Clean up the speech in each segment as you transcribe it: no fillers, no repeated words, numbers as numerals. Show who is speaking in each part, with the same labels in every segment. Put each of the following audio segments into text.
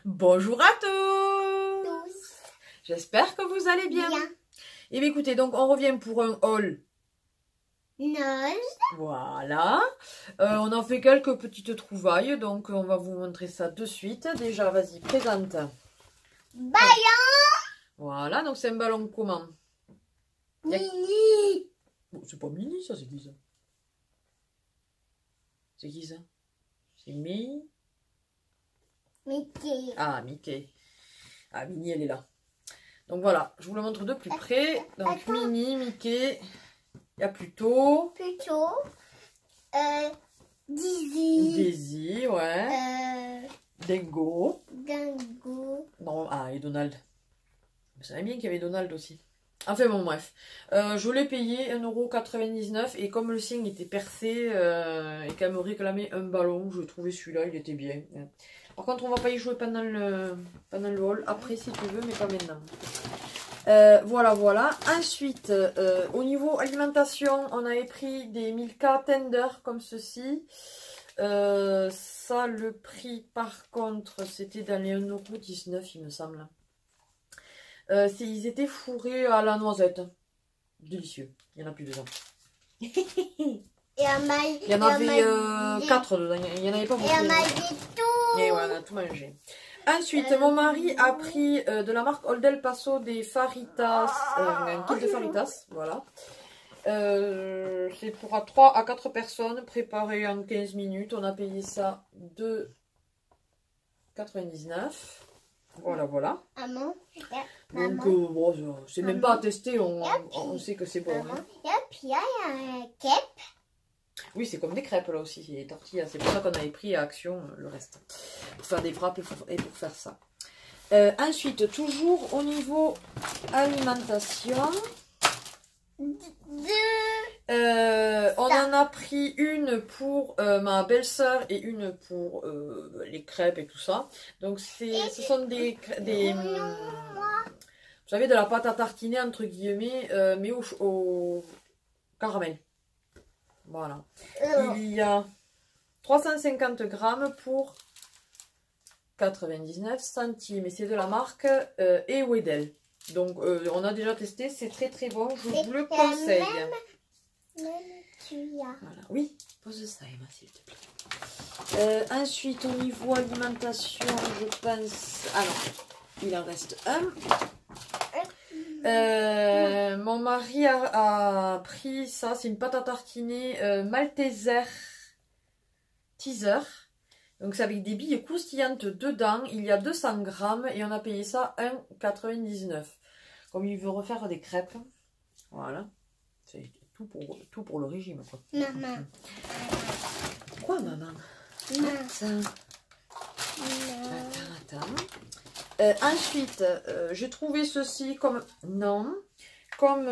Speaker 1: Bonjour à tous. J'espère que vous allez bien. Et bien écoutez, donc on revient pour un haul. Voilà. On a fait quelques petites trouvailles, donc on va vous montrer ça de suite. Déjà, vas-y, présente.
Speaker 2: Ballon.
Speaker 1: Voilà, donc c'est un ballon comment?
Speaker 2: Mini.
Speaker 1: Bon, c'est pas mini, ça, c'est qui ça? C'est qui ça? C'est Mickey.
Speaker 2: Mickey.
Speaker 1: Ah, Mickey. Ah, Minnie, elle est là. Donc voilà, je vous le montre de plus près. Donc Minnie, Mickey, il y a plutôt...
Speaker 2: Dizzy.
Speaker 1: Daisy, ouais. Dingo.
Speaker 2: Dingo.
Speaker 1: Non, ah, et Donald. Vous savez bien qu'il y avait Donald aussi. Enfin bon, bref. Je l'ai payé 1,99 € et comme le sien était percé et qu'elle me réclamait un ballon, je trouvais celui-là, il était bien. Par contre, on va pas y jouer pendant le haul. Après, si tu veux, mais pas maintenant. Voilà, voilà. Ensuite, au niveau alimentation, on avait pris des Milka Tender comme ceci. Ça, le prix, par contre, c'était dans les 1,19 €, il me semble. Ils étaient fourrés à la noisette. Délicieux. Il y en a plus dedans.
Speaker 2: Il y
Speaker 1: en avait 4 dedans. Il n'y en avait pas beaucoup.
Speaker 2: Et on a dit tout.
Speaker 1: Et ouais, on a tout mangé. Ensuite, mon mari a pris de la marque Old El Paso des Faritas, un kit de Faritas, voilà. C'est pour 3 à 4 personnes, préparé en 15 minutes. On a payé ça 2,99 €. Voilà, voilà.
Speaker 2: Maman.
Speaker 1: Donc, bon, c'est même pas à tester, on sait que c'est bon. Hein.
Speaker 2: Et puis, il y a un cape.
Speaker 1: Oui, c'est comme des crêpes là aussi, c'est des tortillas. C'est pour ça qu'on avait pris à Action le reste. Pour faire des frappes et pour faire ça. Ensuite, toujours au niveau alimentation, on en a pris une pour ma belle-sœur et une pour les crêpes et tout ça. Donc, ce sont des vous savez, de la pâte à tartiner, entre guillemets, mais au caramel. Voilà. Il y a 350 grammes pour 99 centimes. Et c'est de la marque Ewedel. Donc, on a déjà testé. C'est très très bon. Je vous le conseille. Voilà. Oui, pose ça, Emma, s'il te plaît. Ensuite, au niveau alimentation, je pense... Alors, il en reste un. Mon mari a pris ça, c'est une pâte à tartiner Malteser Teaser. Donc c'est avec des billes croustillantes dedans. Il y a 200 grammes et on a payé ça 1,99 €. Comme il veut refaire des crêpes. Voilà. C'est tout pour le régime, quoi.
Speaker 2: Maman.
Speaker 1: Quoi, maman? Attends. Ensuite, j'ai trouvé ceci comme... Non. Comme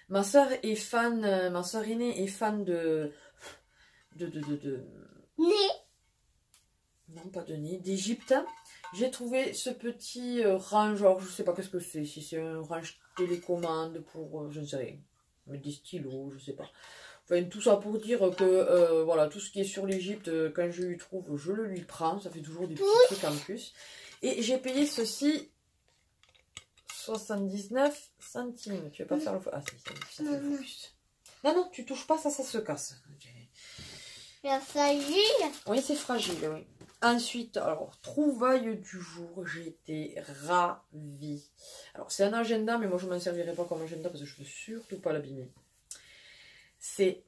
Speaker 1: ma soeur est fan... ma soeur aînée est fan de...
Speaker 2: Nez.
Speaker 1: Non, pas de nez. D'Égypte. J'ai trouvé ce petit range. Alors, je sais pas qu'est-ce que c'est. Si c'est un range télécommande pour... je ne sais rien. Mais des stylos, je sais pas. Enfin, tout ça pour dire que, voilà, tout ce qui est sur l'Égypte, quand je lui trouve, je le lui prends. Ça fait toujours des petits trucs en plus. Et j'ai payé ceci 79 centimes. Tu veux pas faire le... Ah, si, ça fait le plus. Non, non, tu touches pas, ça se casse.
Speaker 2: C'est fragile.
Speaker 1: Oui, c'est fragile, oui. Ensuite, alors, trouvaille du jour, j'ai été ravie. Alors, c'est un agenda, mais moi, je ne m'en servirai pas comme agenda parce que je ne veux surtout pas l'abîmer. C'est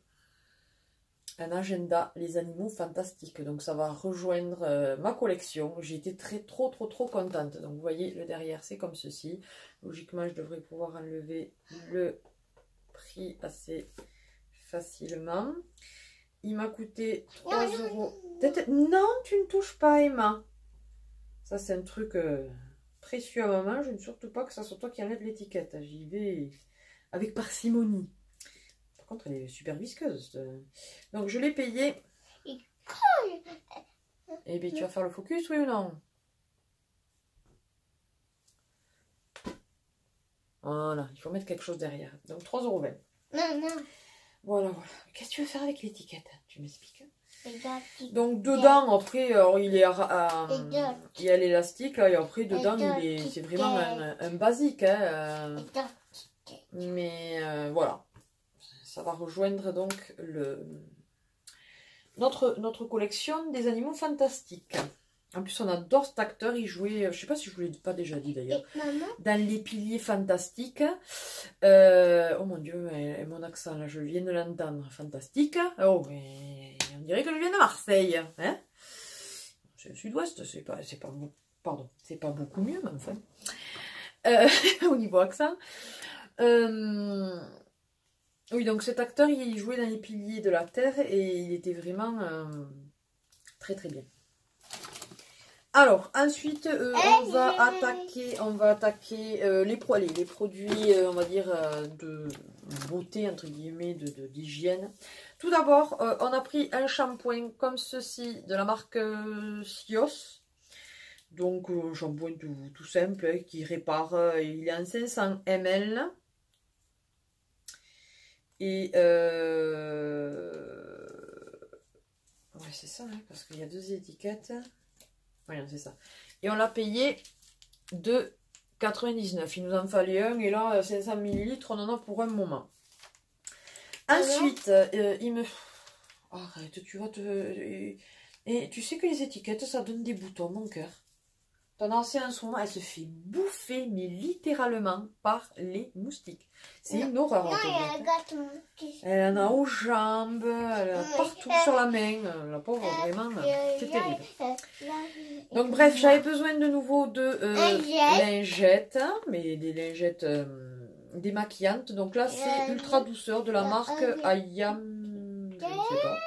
Speaker 1: un agenda Les Animaux Fantastiques. Donc, ça va rejoindre ma collection. J'ai été trop contente. Donc, vous voyez, le derrière, c'est comme ceci. Logiquement, je devrais pouvoir enlever le prix assez facilement. Il m'a coûté 3 €. Non, tu ne touches pas, Emma. Ça, c'est un truc précieux à maman. Je ne veux surtout pas que ça soit toi qui enlève l'étiquette. J'y vais avec parcimonie. Par contre, elle est super visqueuse. Donc, je l'ai payé Eh bien, tu vas faire le focus, oui ou non? Voilà, il faut mettre quelque chose derrière. Donc 3,20 €.
Speaker 2: Non, non.
Speaker 1: Voilà, voilà. Qu'est-ce que tu veux faire avec l'étiquette? Tu m'expliques?
Speaker 2: Regarde.
Speaker 1: Donc dedans, après, alors, il y a l'élastique, là, et après, dedans, c'est vraiment un basique. Hein,
Speaker 2: Regarde.
Speaker 1: mais voilà. Ça va rejoindre donc notre collection des animaux fantastiques. En plus, on adore cet acteur. Il jouait, je sais pas si je vous l'ai pas déjà dit d'ailleurs, dans Les Piliers Fantastiques. Oh mon Dieu, et mon accent là, je viens de l'entendre. Fantastique. Oh, mais on dirait que je viens de Marseille. Hein, c'est le sud-ouest, c'est pas pardon, c'est pas beaucoup mieux, mais enfin. Au niveau accent. Oui, donc cet acteur, il jouait dans Les Piliers de la Terre et il était vraiment très très bien. Alors, ensuite, on va attaquer les produits, on va dire, de beauté, entre guillemets, d'hygiène. Tout d'abord, on a pris un shampoing comme ceci, de la marque Sios. Donc, un shampoing tout simple, hein, qui répare, il est en 500 ml. Et, ouais, c'est ça, hein, parce qu'il y a 2 étiquettes. Voilà, c'est ça. Et on l'a payé de 99. Il nous en fallait un. Et là, 500 ml, on en a pour un moment. Ensuite, il me... Arrête, tu vas te... Et tu sais que les étiquettes, ça donne des boutons, mon cœur. Ton ancienne en ce moment, elle se fait bouffer, mais littéralement, par les moustiques. C'est une horreur.
Speaker 2: Non, il y a un gâteau.
Speaker 1: Elle en a aux jambes, elle a partout sur la main. La pauvre, vraiment, c'est terrible. Donc bref, j'avais besoin de nouveau de lingettes, mais des lingettes démaquillantes. Donc là, c'est ultra douceur de la marque Ayam, je ne sais pas.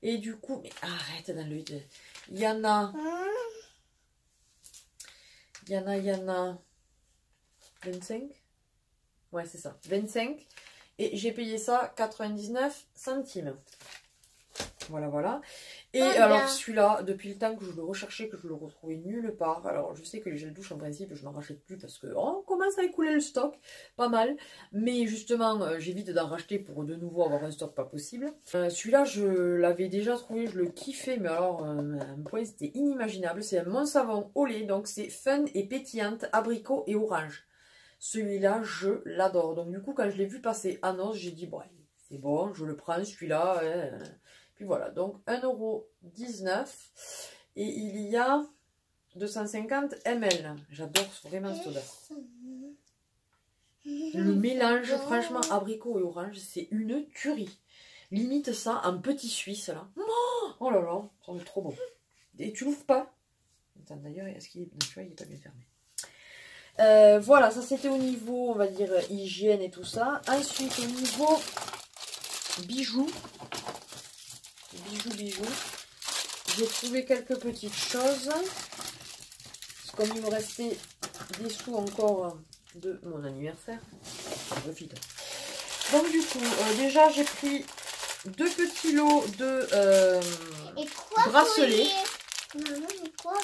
Speaker 1: Et du coup, mais arrête dans l'œil de... Il y en a 25. Ouais, c'est ça, 25. Et j'ai payé ça 99 centimes. Voilà, voilà. Et alors celui-là, depuis le temps que je le recherchais, que je le retrouvais nulle part. Alors je sais que les gels douche en principe, je n'en rachète plus parce que on commence à écouler le stock, pas mal. Mais justement, j'évite d'en racheter pour de nouveau avoir un stock pas possible. Celui-là, je l'avais déjà trouvé, je le kiffais, mais alors un point c'était inimaginable. C'est un Mon Savon au lait, donc c'est fun et pétillante, abricot et orange. Celui-là, je l'adore. Donc du coup, quand je l'ai vu passer à Nos, j'ai dit bon, c'est bon, je le prends celui-là. Hein. Puis voilà, donc 1,19 € et il y a 250 ml. J'adore vraiment cette odeur. Le mélange, franchement, abricot et orange, c'est une tuerie. Limite ça en petit suisse là. Oh là là, ça est trop beau. Et tu l'ouvres pas. Attends, d'ailleurs, est-ce qu'il est... Non, tu vois, il n'est pas bien fermé. Voilà, ça c'était au niveau, on va dire, hygiène et tout ça. Ensuite, au niveau bijoux. Bijoux. J'ai trouvé quelques petites choses. Comme il me restait des sous encore de mon anniversaire. Profite. Donc du coup, déjà j'ai pris 2 petits lots de bracelets.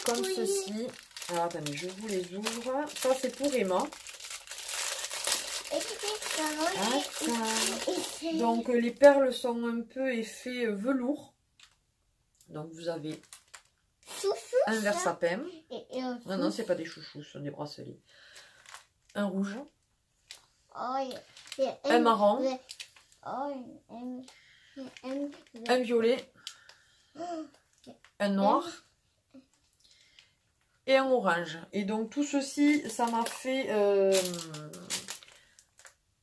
Speaker 1: Comme ceci. Alors attendez, je vous les ouvre. Ça c'est pour Emma. Donc les perles sont un peu effet velours. Donc vous avez un vert sapin. Non, non, c'est pas des chouchous, ce sont des bracelets. Un rouge. Un marron. Un violet. Un noir. Et un orange. Et donc tout ceci, ça m'a fait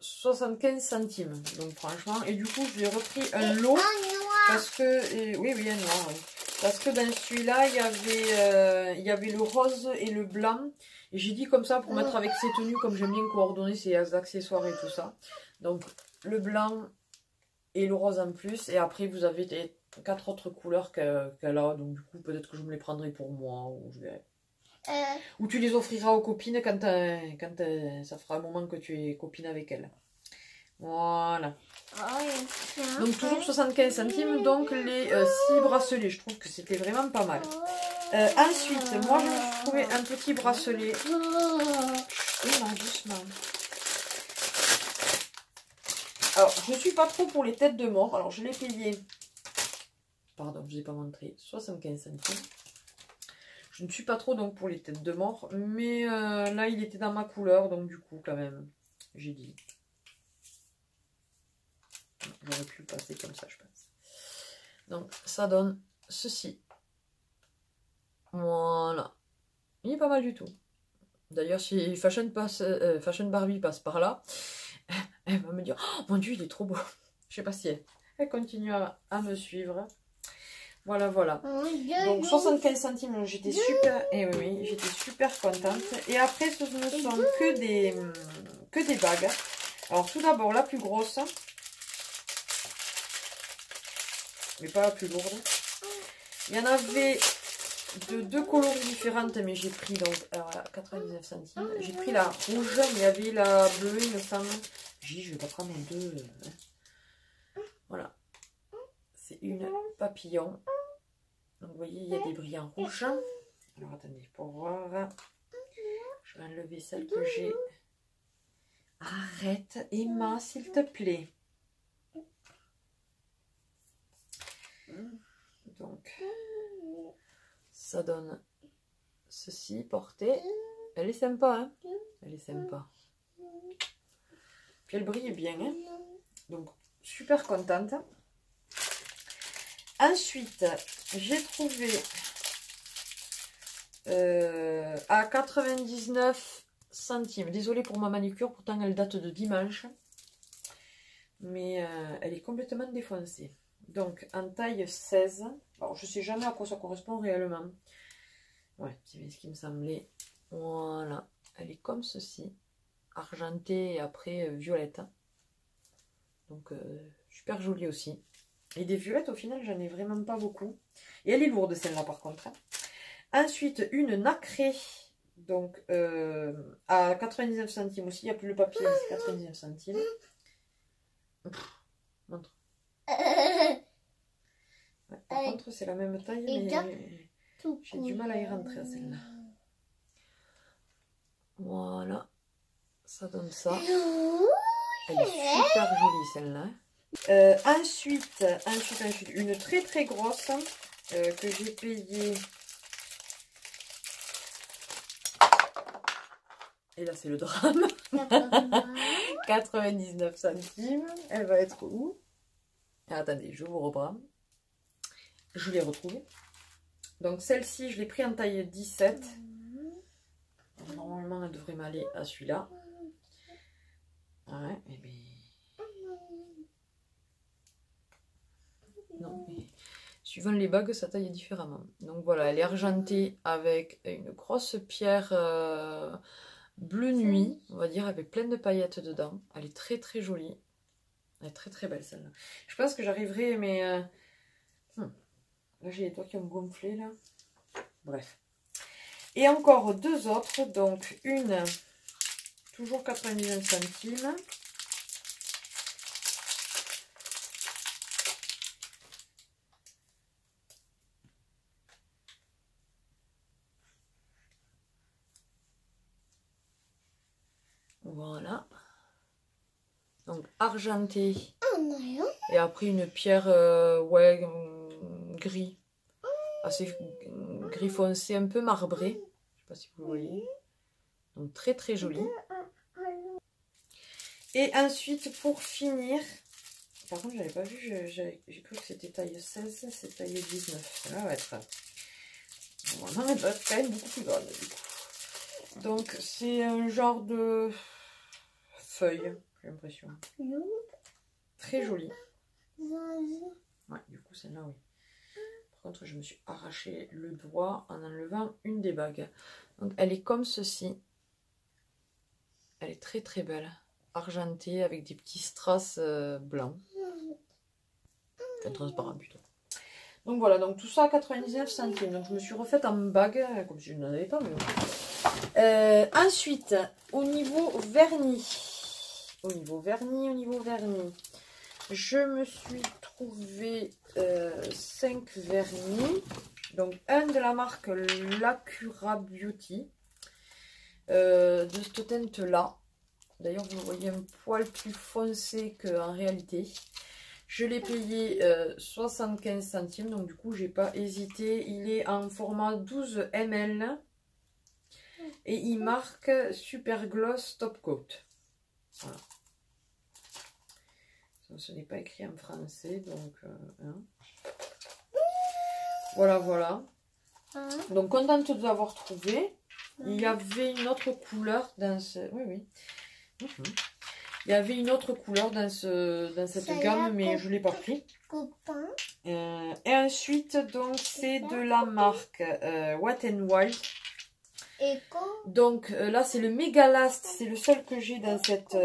Speaker 1: 75 centimes. Donc franchement, et du coup, j'ai repris un lot. Parce que, oui, un noir. Oui. Parce que dans celui-là, il y avait le rose et le blanc. Et j'ai dit comme ça pour mettre avec ces tenues, comme j'aime bien coordonner ces accessoires et tout ça. Donc le blanc et le rose en plus. Et après, vous avez 4 autres couleurs qu'elle a. Donc du coup, peut-être que je me les prendrai pour moi. Ou je verrai. Ou tu les offriras aux copines quand ça fera un moment que tu es copine avec elles. Voilà.
Speaker 2: Oh,
Speaker 1: Donc toujours 75 centimes, donc les 6 bracelets. Je trouve que c'était vraiment pas mal. Ensuite, moi je me suis trouvé un petit bracelet. Non, doucement. Alors, je ne suis pas trop pour les têtes de mort. Alors, je l'ai payé. Pardon, je ne l'ai pas montré. 75 centimes. Je ne suis pas trop donc pour les têtes de mort. Mais là, il était dans ma couleur. Donc, du coup, quand même, j'ai dit. J'aurais pu le passer comme ça, je pense. Donc, ça donne ceci. Voilà. Il est pas mal du tout. D'ailleurs, si Fashion Barbie passe par là, elle va me dire oh, mon Dieu, il est trop beau. Je sais pas si elle continue à me suivre. Voilà, voilà. Donc 75 centimes, j'étais super. Et oui, j'étais super contente. Et après, ce ne sont que des bagues. Alors tout d'abord, la plus grosse. Mais pas la plus lourde. Il y en avait de 2 coloris différentes, mais j'ai pris donc alors, 99 centimes. J'ai pris la rouge, il y avait la bleue, il me semble. J'ai dit, je vais pas prendre les deux. Voilà. C'est une papillon. Donc, vous voyez, il y a des brillants rouges. Alors, attendez, pour voir. Je vais enlever celle que j'ai. Arrête, Emma, s'il te plaît. Donc, ça donne ceci, portée. Elle est sympa, hein? Elle est sympa. Puis elle brille bien, hein? Donc, super contente. Ensuite, j'ai trouvé à 99 centimes. Désolée pour ma manicure, pourtant elle date de dimanche. Mais elle est complètement défoncée. Donc, en taille 16. Alors, je ne sais jamais à quoi ça correspond réellement. Ouais, c'est bien ce qui me semblait. Voilà. Elle est comme ceci. Argentée et après violette. Donc, super jolie aussi. Et des violettes, au final, j'en ai vraiment pas beaucoup. Et elle est lourde, celle-là, par contre. Ensuite, une nacrée. Donc, à 99 centimes aussi. Il n'y a plus le papier, c'est 99 centimes. Montre. Ouais, par contre, c'est la même taille, mais j'ai du mal à y rentrer à celle-là. Voilà. Ça donne ça. Elle est super jolie, celle-là. Ensuite, une très très grosse que j'ai payée. Et là, c'est le drame. 99 centimes. Elle va être où? Attendez, je vous reprends. Je l'ai retrouvée. Donc, celle-ci, je l'ai pris en taille 17. Normalement, elle devrait m'aller à celui-là. Ouais, et bien... Non, mais suivant les bagues, ça taille différemment. Donc voilà, elle est argentée avec une grosse pierre bleu nuit, on va dire, avec plein de paillettes dedans. Elle est très très jolie. Elle est très très belle celle-là. Je pense que j'arriverai, mais... Là, j'ai les doigts qui ont gonflé, là. Bref. Et encore 2 autres. Donc, une, toujours 99 centimes. Voilà. Donc argenté. Et après une pierre ouais, gris. Assez gris foncé, un peu marbré. Je sais pas si vous voyez. Donc très très joli. Et ensuite pour finir. Par contre j'avais pas vu, j'ai cru que c'était taille 16, c'est taille 19. Ça va être. Voilà, elle doit être quand même beaucoup plus grande du coup. Donc c'est un genre de feuille, j'ai l'impression. Très jolie. Ouais, du coup celle-là oui. Par contre je me suis arraché le doigt en enlevant une des bagues. Donc elle est comme ceci. Elle est très très belle. Argentée avec des petits strass blancs. Enfin transparent plutôt. Donc voilà, donc tout ça à 99 centimes. Donc je me suis refaite en bague, comme si je n'en avais pas. Mais... ensuite, au niveau vernis, au niveau vernis, je me suis trouvé 5 vernis. Donc un de la marque Lacura Beauty. De cette teinte là. D'ailleurs vous voyez un poil plus foncé qu'en réalité. Je l'ai payé 75 centimes. Donc du coup j'ai pas hésité. Il est en format 12 ml. Et il marque Super Gloss Top Coat. Voilà. Ce n'est pas écrit en français, donc hein. Voilà, voilà. Donc contente de l'avoir trouvé. Il y avait une autre couleur dans ce. Oui, oui. Il y avait une autre couleur dans cette gamme, mais je ne l'ai pas pris. Et ensuite, donc c'est de la marque Wet n Wild. Donc là c'est le Mégalast, c'est le seul que j'ai dans cette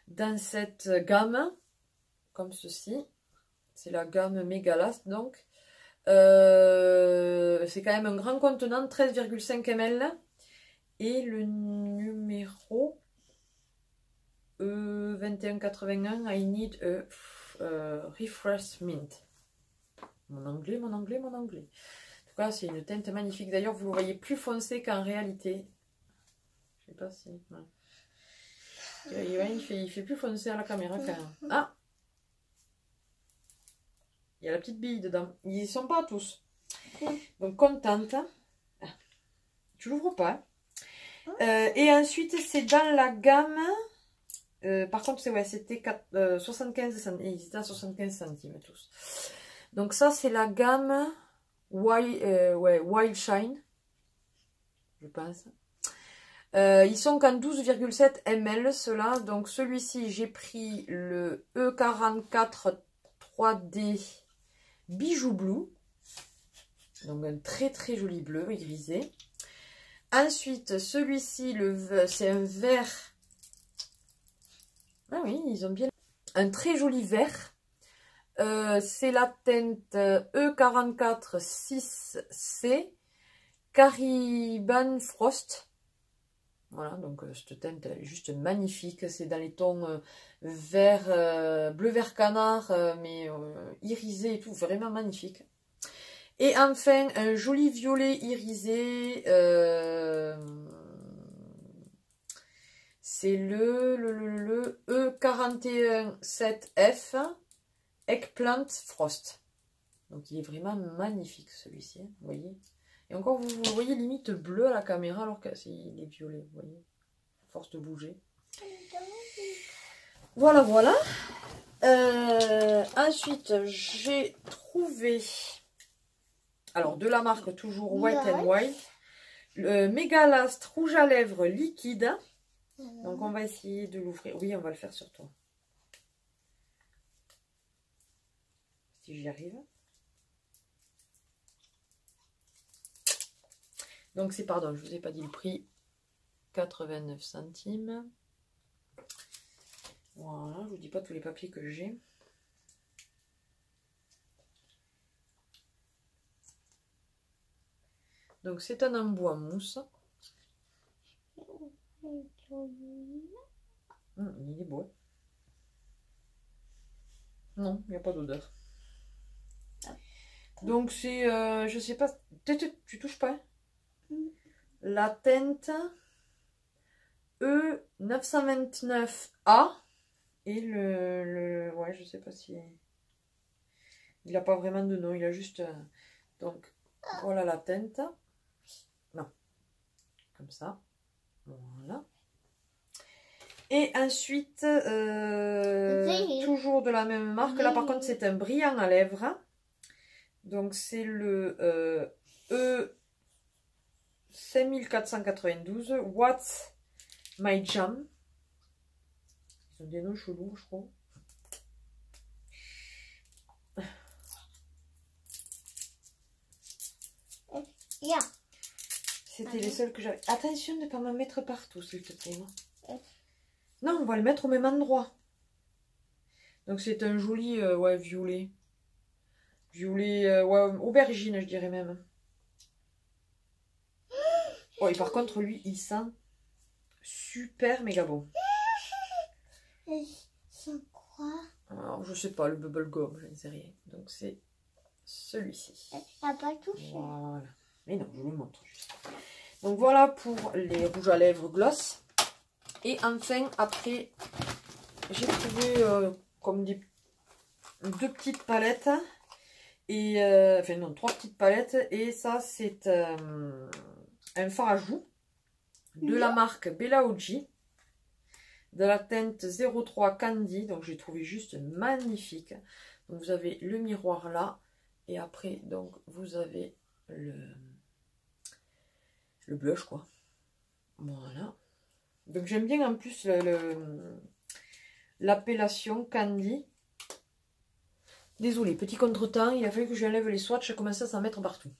Speaker 1: dans cette gamme, comme ceci. C'est la gamme Mégalast, donc c'est quand même un grand contenant, 13,5 ml. Et le numéro 2181, I need a refreshment. Mon anglais. En tout cas, c'est une teinte magnifique. D'ailleurs, vous le voyez plus foncé qu'en réalité. Je sais pas si. Ouais. Il fait plus foncé à la caméra quand même. Ah! Il y a la petite bille dedans. Ils ne sont pas tous. Donc, contente. Ah. Tu l'ouvres pas. Et ensuite, c'est dans la gamme. Par contre, c'était 75 centimes. Ils étaient à 75 centimes tous. Donc, ça, c'est la gamme Wild Shine. Je pense. Ils sont qu'en 12,7 ml, ceux-là. Donc, celui-ci, j'ai pris le E44 3D Bijou Blue. Donc, un très très joli bleu irisé. Ensuite, celui-ci, c'est un vert. Ah oui, ils ont bien. Un très joli vert. C'est la teinte E44 6C Caribbean Frost. Voilà, donc cette teinte elle est juste magnifique. C'est dans les tons vert, bleu vert canard, mais irisé et tout, vraiment magnifique. Et enfin, un joli violet irisé. C'est le E41 7F Eggplant Frost. Donc il est vraiment magnifique celui-ci, hein, vous voyez. Et encore, vous voyez limite bleu à la caméra alors qu'il est violet, vous voyez. À force de bouger. Voilà, voilà. Ensuite, j'ai trouvé, alors de la marque toujours Wet n Wild, le Mégalast rouge à lèvres liquide. Donc on va essayer de l'ouvrir. Oui, on va le faire sur toi. Si j'y arrive. Donc c'est, pardon, je vous ai pas dit le prix. 89 centimes. Voilà, je vous dis pas tous les papiers que j'ai. Donc c'est un embout en mousse. Il est beau. Non, il n'y a pas d'odeur. Donc c'est, je sais pas, tu touches pas. La teinte E929A et ouais, je sais pas si il a pas vraiment de nom, il a juste donc voilà la teinte. Non, comme ça. Voilà. Et ensuite, toujours de la même marque. Là, par contre, c'est un brillant à lèvres. Donc, c'est le E5492. What's My Jam. Ils ont des noms chelous, je trouve.
Speaker 2: Yeah.
Speaker 1: C'était les seuls que j'avais. Attention de ne pas me mettre partout, s'il te plaît. Non, on va le mettre au même endroit. Donc c'est un joli ouais, violet. Violet, ouais, aubergine, je dirais même. Oh, et par contre, lui, il sent super méga bon.
Speaker 2: C'est quoi?
Speaker 1: Alors, je sais pas, le bubble gum, je ne sais rien. Donc, c'est celui-ci.
Speaker 2: T'as pas touché.
Speaker 1: Voilà. Mais non, je vous le montre juste. Donc, voilà pour les rouges à lèvres gloss. Et enfin, après, j'ai trouvé comme deux petites palettes. Et, enfin, non, trois petites palettes. Et ça, c'est un fard à joues de la marque Bella OG. De la teinte 03 Candy. Donc, j'ai trouvé juste magnifique. Donc, vous avez le miroir là. Et après, donc, vous avez le blush, quoi. Voilà. Donc, j'aime bien en plus l'appellation Candy. Désolée, petit contretemps. Il a fallu que j'enlève les swatchs. J'ai commencé à s'en mettre partout.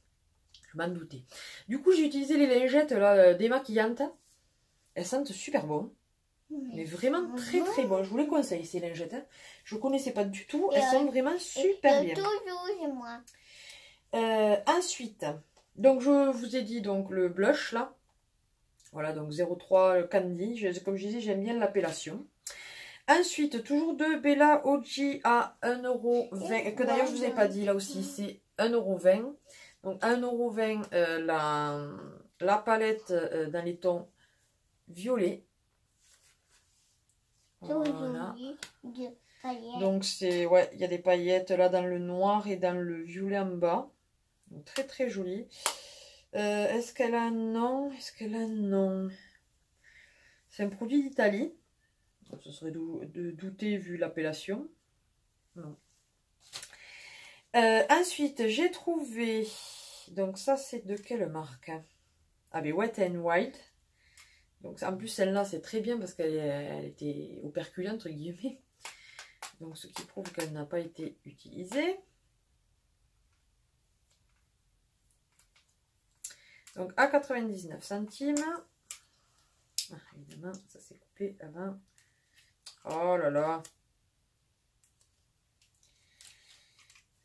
Speaker 1: Je m'en doutais. Du coup, j'ai utilisé les lingettes là, démaquillantes. Elles sentent super bon. Mais vraiment très très bon. Je vous les conseille ces lingettes. Hein. Je ne connaissais pas du tout. Elles sont vraiment super bien.
Speaker 2: Toujours, moi.
Speaker 1: Ensuite, donc je vous ai dit donc le blush là. Voilà, donc 03 Candy. Comme je disais, j'aime bien l'appellation. Ensuite, toujours de Bella OG à 1,20 €. Que d'ailleurs, je ne vous ai pas dit là aussi, c'est 1,20 €. Donc 1,20 € la palette dans les tons violets. Voilà. Donc c'est, ouais, il y a des paillettes là dans le noir et dans le violet en bas. Donc, très très joli. Est-ce qu'elle a un nom? Est-ce qu'elle a un nom? C'est un produit d'Italie. Ce serait de douter vu l'appellation. Non. Ensuite, j'ai trouvé... Donc ça, c'est de quelle marque? Ah ben Wet n Wild. Donc en plus, celle-là, c'est très bien parce qu'elle était operculée, entre guillemets. Donc ce qui prouve qu'elle n'a pas été utilisée. Donc à 99 centimes. Ah, évidemment, ça s'est coupé avant. Oh là là.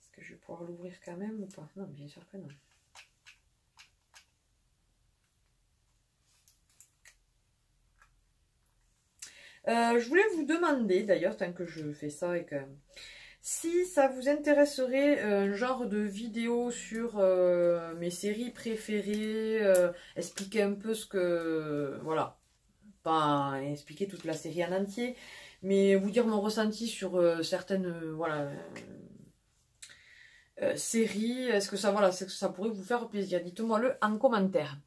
Speaker 1: Est-ce que je vais pouvoir l'ouvrir quand même ou pas? Non, bien sûr que non. Je voulais vous demander, d'ailleurs, tant que je fais ça, et que si ça vous intéresserait un genre de vidéo sur mes séries préférées, expliquer un peu ce que... Voilà, pas expliquer toute la série en entier, mais vous dire mon ressenti sur certaines voilà, séries. Est-ce que ça, voilà, ça pourrait vous faire plaisir? Dites-moi le en commentaire.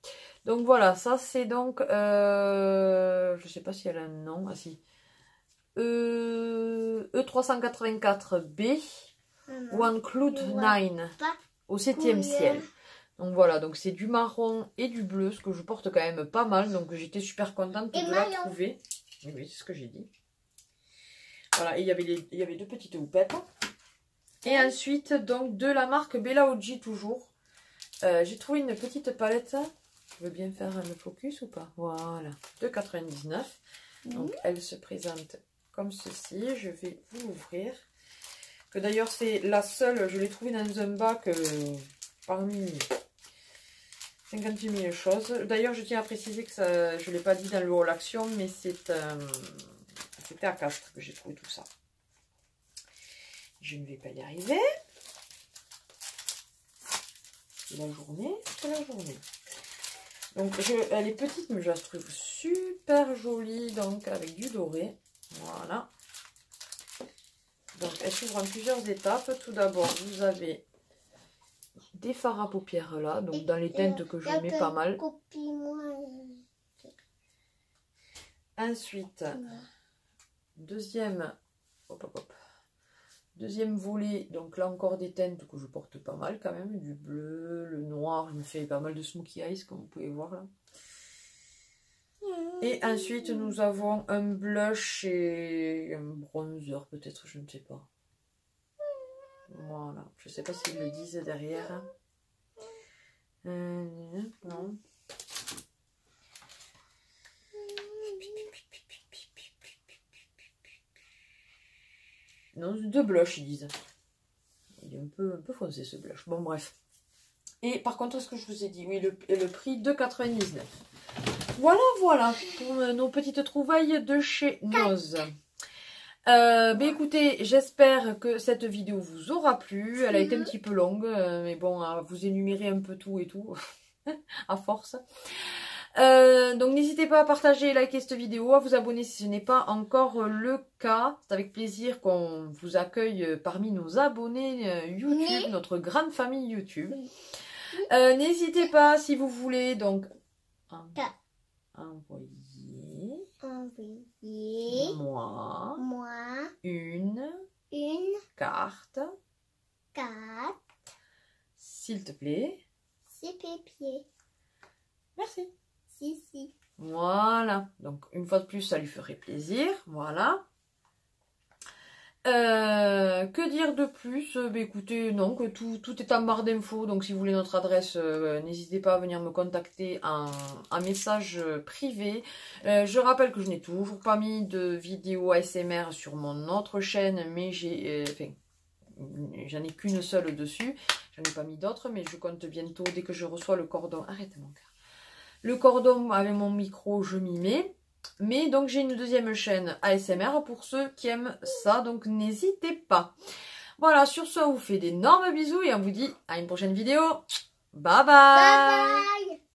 Speaker 1: Donc voilà, ça c'est donc, je sais pas si elle a un nom, ah si, E384B, One Cloud 9, au 7e ciel. Donc voilà, donc c'est du marron et du bleu, ce que je porte quand même pas mal, donc j'étais super contente de la trouver. Oui, oui, c'est ce que j'ai dit. Voilà, et il y avait deux petites houpettes. Et ensuite, donc de la marque Bella OG toujours, j'ai trouvé une petite palette. Je veux bien faire le focus ou pas? Voilà, de 99. Donc elle se présente comme ceci. Je vais vous l'ouvrir. Que d'ailleurs c'est la seule, je l'ai trouvée dans un bac parmi 58 000 choses. D'ailleurs je tiens à préciser que ça, je ne l'ai pas dit dans le haul action, mais c'était à Castres que j'ai trouvé tout ça. Je ne vais pas y arriver. C'est la journée, c'est la journée. Donc elle est petite, mais je la trouve super jolie, donc avec du doré. Voilà. Donc elle s'ouvre en plusieurs étapes. Tout d'abord, vous avez des fards à paupières là, donc dans les teintes que je mets pas mal. Ensuite, deuxième volet, donc là encore des teintes que je porte pas mal quand même, du bleu, le noir, je me fais pas mal de smokey eyes comme vous pouvez voir là. Et ensuite nous avons un blush et un bronzer peut-être, je ne sais pas. Voilà, je sais pas s'ils le disent derrière. Non. Non, deux blushs ils disent. Il est un peu foncé ce blush. Bon bref. Et par contre, ce que je vous ai dit, oui, le prix de 2,99 €. Voilà, voilà pour nos petites trouvailles de chez Noz. Écoutez, j'espère que cette vidéo vous aura plu. Elle a été un petit peu longue, mais bon, à vous énumérer un peu tout et tout, à force. Donc n'hésitez pas à partager, liker cette vidéo, à vous abonner si ce n'est pas encore le cas. C'est avec plaisir qu'on vous accueille parmi nos abonnés YouTube, notre grande famille YouTube. N'hésitez pas si vous voulez donc envoyer moi une carte, s'il te plaît. Merci.
Speaker 2: Si.
Speaker 1: Voilà, donc une fois de plus, ça lui ferait plaisir. Voilà. Que dire de plus? Écoutez, non, que tout est en barre d'infos. Donc si vous voulez notre adresse, n'hésitez pas à venir me contacter en message privé. Je rappelle que je n'ai toujours pas mis de vidéo ASMR sur mon autre chaîne, mais j'en ai qu'une seule dessus. J'en ai pas mis d'autres, mais je compte bientôt, dès que je reçois le cordon. Arrête mon cœur. Le cordon avec mon micro, je m'y mets. Mais donc j'ai une deuxième chaîne ASMR pour ceux qui aiment ça, donc n'hésitez pas. Voilà, sur ce, on vous fait d'énormes bisous et on vous dit à une prochaine vidéo. Bye bye.
Speaker 2: Bye bye.